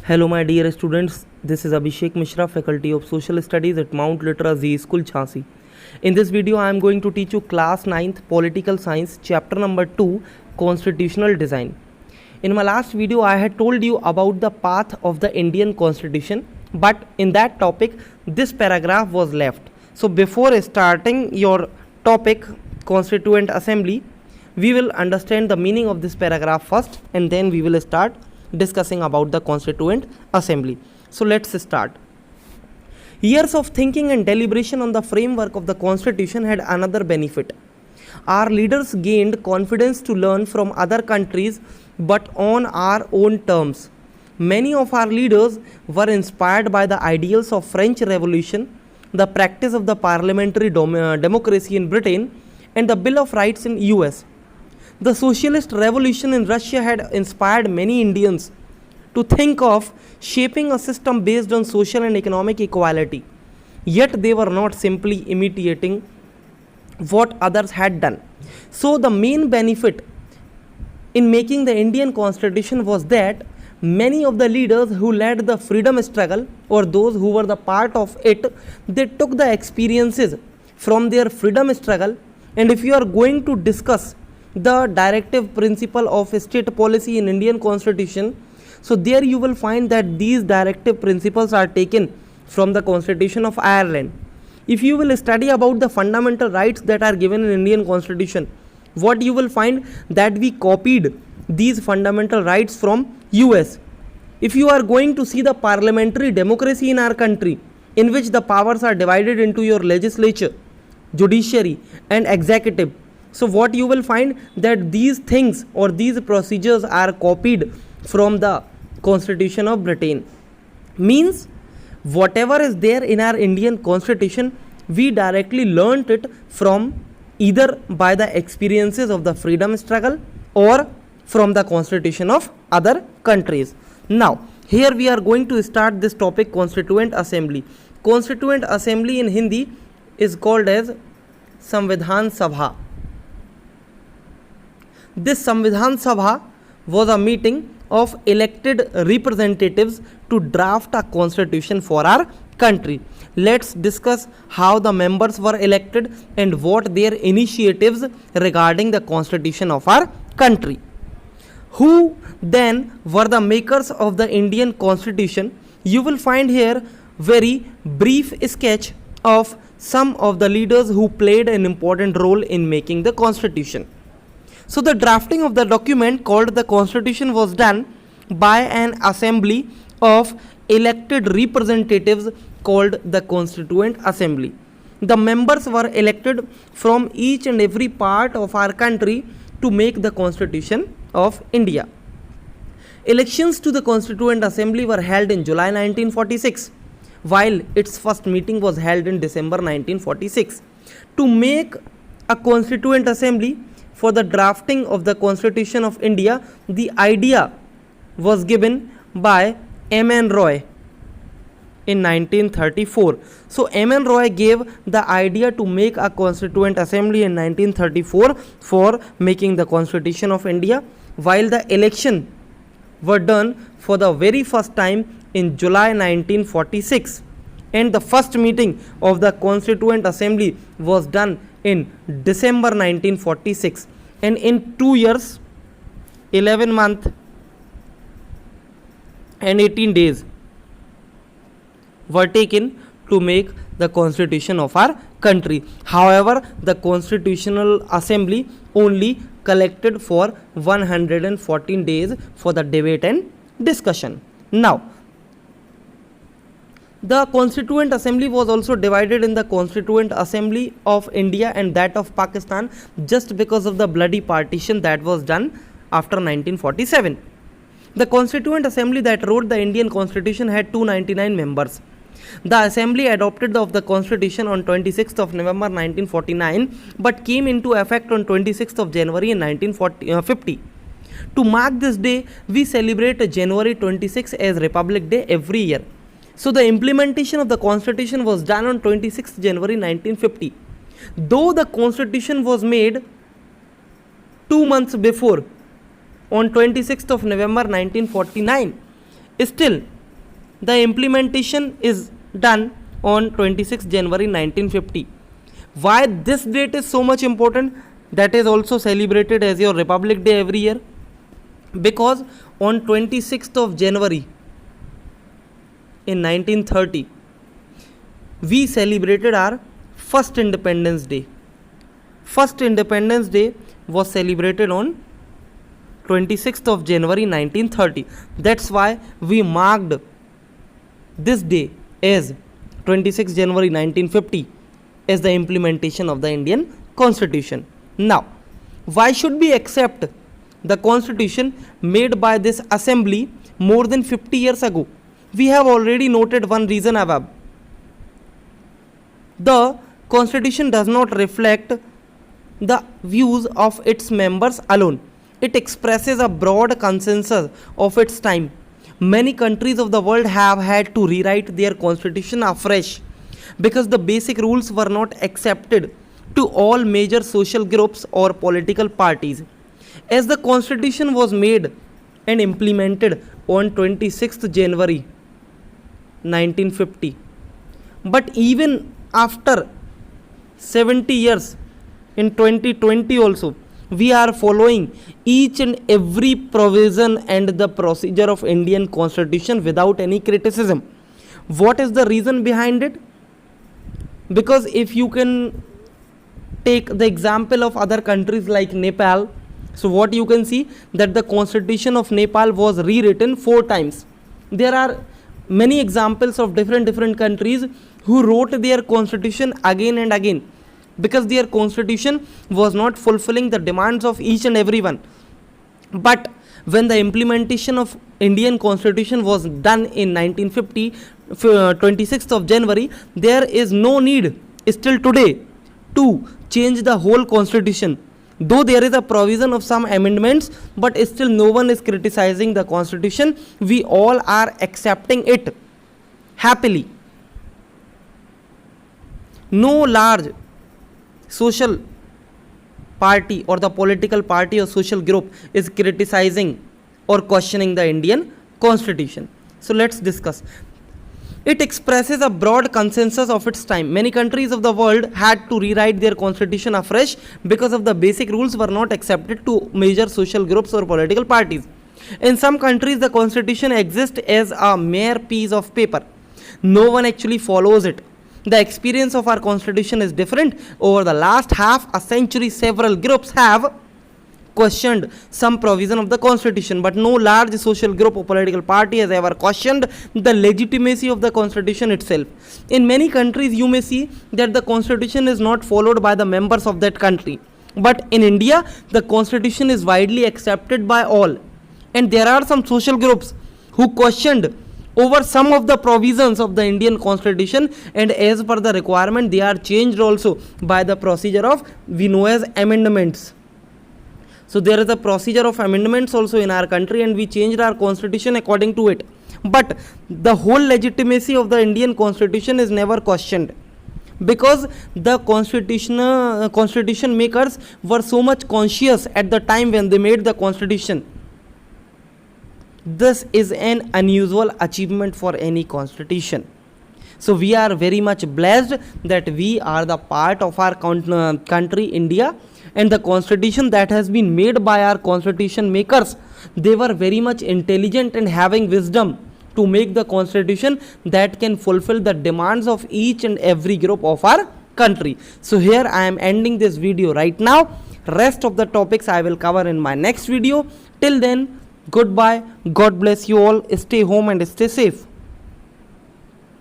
Hello, my dear students. This is Abhishek Mishra, Faculty of Social Studies at Mount Litera Z School, Jhansi. In this video, I am going to teach you Class 9th Political Science, Chapter number 2, Constitutional Design. In my last video, I had told you about the path of the Indian Constitution, but in that topic, this paragraph was left. So before starting your topic, Constituent Assembly, we will understand the meaning of this paragraph first, and then we will start discussing about the Constituent Assembly. So let's start. Years of thinking and deliberation on the framework of the Constitution had another benefit. Our leaders gained confidence to learn from other countries but on our own terms. Many of our leaders were inspired by the ideals of French Revolution, the practice of the parliamentary democracy in Britain, and the Bill of Rights in US. The socialist revolution in Russia had inspired many Indians to think of shaping a system based on social and economic equality. Yet they were not simply imitating what others had done. So the main benefit in making the Indian Constitution was that many of the leaders who led the freedom struggle, or those who were the part of it, they took the experiences from their freedom struggle. And if you are going to discuss the directive principle of state policy in Indian Constitution, so there you will find that these directive principles are taken from the Constitution of Ireland. If you will study about the fundamental rights that are given in Indian Constitution, what you will find that we copied these fundamental rights from US. If you are going to see the parliamentary democracy in our country, in which the powers are divided into your legislature, judiciary and executive, so what you will find that these things or these procedures are copied from the Constitution of Britain. Means whatever is there in our Indian Constitution, we directly learnt it from either by the experiences of the freedom struggle or from the Constitution of other countries. Now here we are going to start this topic, Constituent Assembly. Constituent Assembly in Hindi is called as Samvidhan Sabha. This Samvidhan Sabha was a meeting of elected representatives to draft a constitution for our country. Let's discuss how the members were elected and what their initiatives regarding the constitution of our country. Who then were the makers of the Indian Constitution? You will find here very brief sketch of some of the leaders who played an important role in making the constitution. So the drafting of the document called the Constitution was done by an assembly of elected representatives called the Constituent Assembly. The members were elected from each and every part of our country to make the Constitution of India. Elections to the Constituent Assembly were held in July 1946, while its first meeting was held in December 1946. To make a Constituent Assembly for the drafting of the Constitution of India, the idea was given by M.N. Roy in 1934. So M.N. Roy gave the idea to make a Constituent Assembly in 1934 for making the Constitution of India, while the election were done for the very first time in July 1946, and the first meeting of the Constituent Assembly was done in December 1946, and in 2 years, 11 months and 18 days were taken to make the constitution of our country. However, the Constitutional Assembly only collected for 114 days for the debate and discussion. Now, the Constituent Assembly was also divided in the Constituent Assembly of India and that of Pakistan, just because of the bloody partition that was done after 1947. The Constituent Assembly that wrote the Indian Constitution had 299 members. The Assembly adopted the Constitution on 26th of November 1949 but came into effect on 26th of January in 1950. To mark this day, we celebrate January 26 as Republic Day every year. So the implementation of the Constitution was done on 26th January 1950. Though the Constitution was made 2 months before, on 26th of November 1949, still The implementation is done on 26 January 1950. Why this date is so much important? That is also celebrated as your Republic Day every year, because on 26th of January in 1930 we celebrated our first Independence Day. First Independence Day was celebrated on 26th of January 1930. That's why we marked this day as 26 January 1950 as the implementation of the Indian Constitution. Now, why should we accept the Constitution made by this assembly more than 50 years ago? We have already noted one reason above. The Constitution does not reflect the views of its members alone. It expresses a broad consensus of its time. Many countries of the world have had to rewrite their constitution afresh because the basic rules were not accepted to all major social groups or political parties. As the constitution was made and implemented on 26th January 1950, but even after 70 years in 2020 also, we are following each and every provision and the procedure of Indian Constitution without any criticism. What is the reason behind it? Because if you can take the example of other countries like Nepal, so what you can see that the constitution of Nepal was rewritten 4 times. There are many examples of different countries who wrote their constitution again and again because their constitution was not fulfilling the demands of each and everyone. But when the implementation of Indian Constitution was done in 1950, 26th of January, there is no need still today to change the whole constitution. Though there is a provision of some amendments, but still no one is criticizing the constitution. We all are accepting it happily. No large social party or the political party or social group is criticizing or questioning the Indian Constitution. So let's discuss. It expresses a broad consensus of its time. Many countries of the world had to rewrite their constitution afresh because of the basic rules were not accepted to major social groups or political parties. In some countries, the constitution exists as a mere piece of paper. No one actually follows it. The experience of our constitution is different. Over the last half a century, several groups have questioned some provision of the constitution, but no large social group or political party has ever questioned the legitimacy of the constitution itself. In many countries, you may see that the constitution is not followed by the members of that country. But in India, the constitution is widely accepted by all. And there are some social groups who questioned over some of the provisions of the Indian Constitution, and as per the requirement, they are changed also by the procedure of we know as amendments. So there is a procedure of amendments also in our country, and we changed our constitution according to it. But the whole legitimacy of the Indian Constitution is never questioned, because the constitution makers were so much conscious at the time when they made the constitution. This is an unusual achievement for any constitution. So we are very much blessed that we are the part of our country India, and the constitution that has been made by our constitution makers, they were very much intelligent and having wisdom to make the constitution that can fulfill the demands of each and every group of our country. So here I am ending this video right now. Rest of the topics I will cover in my next video. Till then, goodbye. God bless you all. Stay home and stay safe.